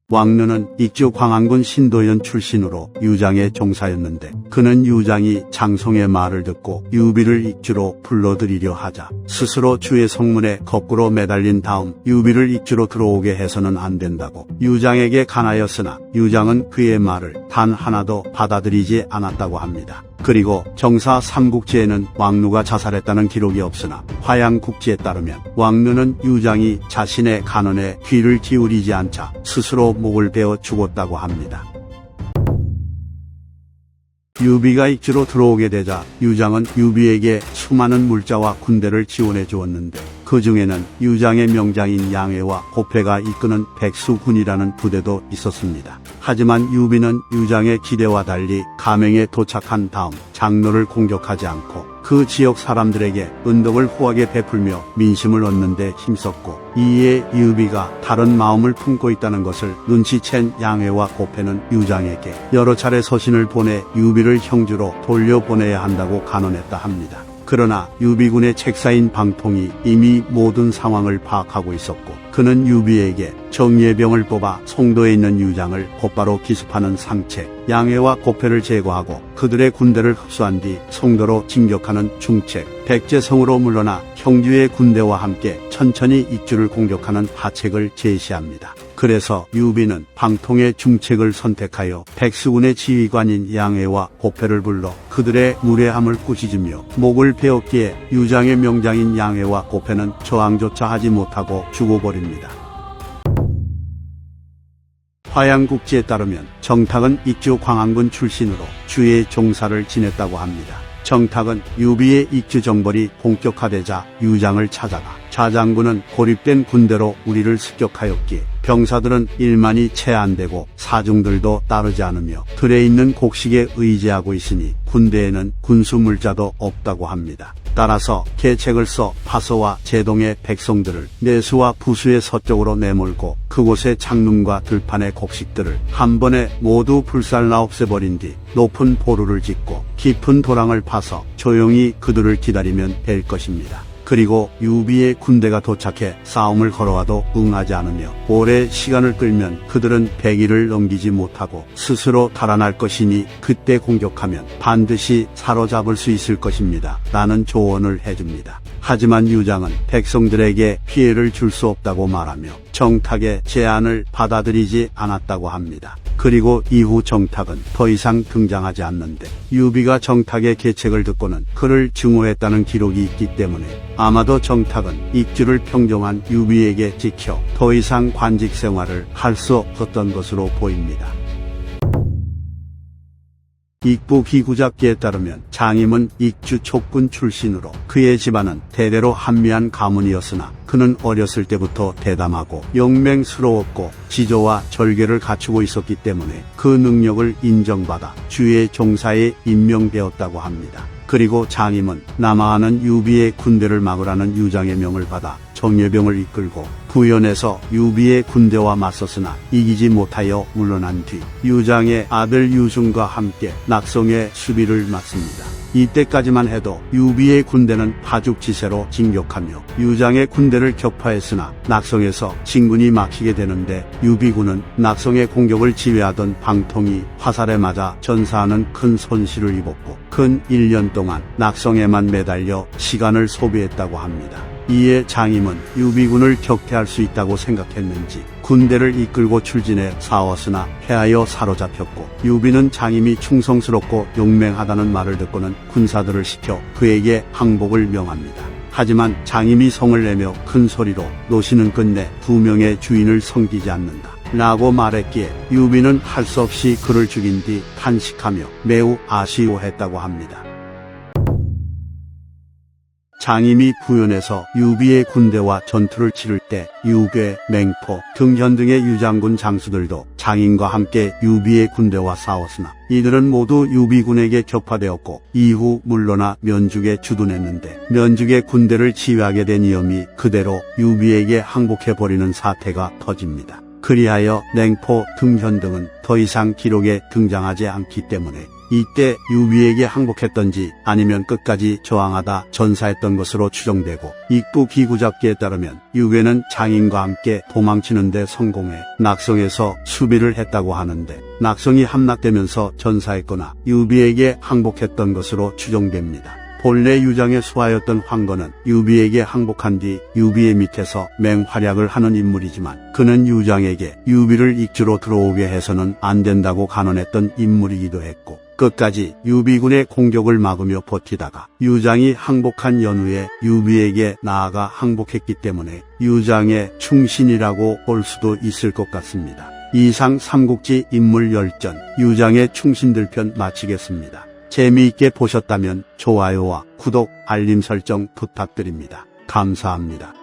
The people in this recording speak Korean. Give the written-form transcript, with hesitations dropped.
왕르는 익주 광안군 신도현 출신으로 유장의 종사였는데 그는 유장이 장송의 말을 듣고 유비를 익주로 불러들이려 하자 스스로 주의 성문에 거꾸로 매달린 다음 유비를 익주로 들어오게 해서는 안 된다고 유장에게 간하였으나 유장은 그의 말을 단 하나도 받아들이지 않았다고 합니다. 그리고 정사 삼국지에는 왕루가 자살했다는 기록이 없으나 화양국지에 따르면 왕루는 유장이 자신의 간언에 귀를 기울이지 않자 스스로 목을 베어 죽었다고 합니다. 유비가 익주로 들어오게 되자 유장은 유비에게 수많은 물자와 군대를 지원해 주었는데 그 중에는 유장의 명장인 양해와 고패가 이끄는 백수군이라는 부대도 있었습니다. 하지만 유비는 유장의 기대와 달리 가명에 도착한 다음 장로를 공격하지 않고 그 지역 사람들에게 은덕을 후하게 베풀며 민심을 얻는 데 힘썼고 이에 유비가 다른 마음을 품고 있다는 것을 눈치챈 양해와 고패는 유장에게 여러 차례 서신을 보내 유비를 형주로 돌려보내야 한다고 간언했다 합니다. 그러나 유비군의 책사인 방통이 이미 모든 상황을 파악하고 있었고 그는 유비에게 정예병을 뽑아 송도에 있는 유장을 곧바로 기습하는 상책, 양해와 고패를 제거하고 그들의 군대를 흡수한 뒤 송도로 진격하는 중책, 백제성으로 물러나 형주의 군대와 함께 천천히 익주를 공격하는 하책을 제시합니다. 그래서 유비는 방통의 중책을 선택하여 백수군의 지휘관인 양해와 고패를 불러 그들의 무례함을 꾸짖으며 목을 베었기에 유장의 명장인 양해와 고패는 저항조차 하지 못하고 죽어버립니다. 화양국지에 따르면 정탁은 익주 광안군 출신으로 주의 종사를 지냈다고 합니다. 정탁은 유비의 익주 정벌이 본격화되자 유장을 찾아가 좌장군은 고립된 군대로 우리를 습격하였기에 병사들은 일만이 채 안되고 사중들도 따르지 않으며 들에 있는 곡식에 의지하고 있으니 군대에는 군수물자도 없다고 합니다. 따라서 계책을 써 파서와 제동의 백성들을 내수와 부수의 서쪽으로 내몰고 그곳의 창문과 들판의 곡식들을 한 번에 모두 불살라 없애버린 뒤 높은 보루를 짓고 깊은 도랑을 파서 조용히 그들을 기다리면 될 것입니다. 그리고 유비의 군대가 도착해 싸움을 걸어와도 응하지 않으며 오래 시간을 끌면 그들은 100일을 넘기지 못하고 스스로 달아날 것이니 그때 공격하면 반드시 사로잡을 수 있을 것입니다. 라는 조언을 해줍니다. 하지만 유장은 백성들에게 피해를 줄 수 없다고 말하며 정탁의 제안을 받아들이지 않았다고 합니다. 그리고 이후 정탁은 더 이상 등장하지 않는데 유비가 정탁의 계책을 듣고는 그를 증오했다는 기록이 있기 때문에 아마도 정탁은 익주를 평정한 유비에게 지켜 더 이상 관직 생활을 할 수 없었던 것으로 보입니다. 익부 기구잡기에 따르면 장임은 익주 촉군 출신으로 그의 집안은 대대로 한미한 가문이었으나 그는 어렸을 때부터 대담하고 영맹스러웠고 지조와 절개를 갖추고 있었기 때문에 그 능력을 인정받아 주의 종사에 임명되었다고 합니다. 그리고 장임은 남하하는 유비의 군대를 막으라는 유장의 명을 받아 정예병을 이끌고 부연에서 유비의 군대와 맞섰으나 이기지 못하여 물러난 뒤 유장의 아들 유승과 함께 낙성의 수비를 맡습니다. 이때까지만 해도 유비의 군대는 파죽지세로 진격하며 유장의 군대를 격파했으나 낙성에서 진군이 막히게 되는데 유비군은 낙성의 공격을 지휘하던 방통이 화살에 맞아 전사하는 큰 손실을 입었고 근 1년 동안 낙성에만 매달려 시간을 소비했다고 합니다. 이에 장임은 유비군을 격퇴할 수 있다고 생각했는지 군대를 이끌고 출진해 싸웠으나 패하여 사로잡혔고 유비는 장임이 충성스럽고 용맹하다는 말을 듣고는 군사들을 시켜 그에게 항복을 명합니다. 하지만 장임이 성을 내며 큰 소리로 노시는 끝내 두 명의 주인을 섬기지 않는다 라고 말했기에 유비는 할 수 없이 그를 죽인 뒤 탄식하며 매우 아쉬워했다고 합니다. 장임이 부연에서 유비의 군대와 전투를 치를 때 유괴, 맹포, 등현 등의 유장군 장수들도 장임과 함께 유비의 군대와 싸웠으나 이들은 모두 유비군에게 격파되었고 이후 물러나 면죽에 주둔했는데 면죽의 군대를 지휘하게 된 이엄이 그대로 유비에게 항복해버리는 사태가 터집니다. 그리하여 냉포, 등현 등은 더 이상 기록에 등장하지 않기 때문에 이때 유비에게 항복했던지 아니면 끝까지 저항하다 전사했던 것으로 추정되고, 익부 기구잡기에 따르면 유괴는 장인과 함께 도망치는 데 성공해 낙성에서 수비를 했다고 하는데, 낙성이 함락되면서 전사했거나 유비에게 항복했던 것으로 추정됩니다. 본래 유장의 수하였던 황건은 유비에게 항복한 뒤 유비의 밑에서 맹활약을 하는 인물이지만, 그는 유장에게 유비를 익주로 들어오게 해서는 안 된다고 간언했던 인물이기도 했고, 끝까지 유비군의 공격을 막으며 버티다가 유장이 항복한 연후에 유비에게 나아가 항복했기 때문에 유장의 충신이라고 볼 수도 있을 것 같습니다. 이상 삼국지 인물 열전 유장의 충신들 편 마치겠습니다. 재미있게 보셨다면 좋아요와 구독, 알림 설정 부탁드립니다. 감사합니다.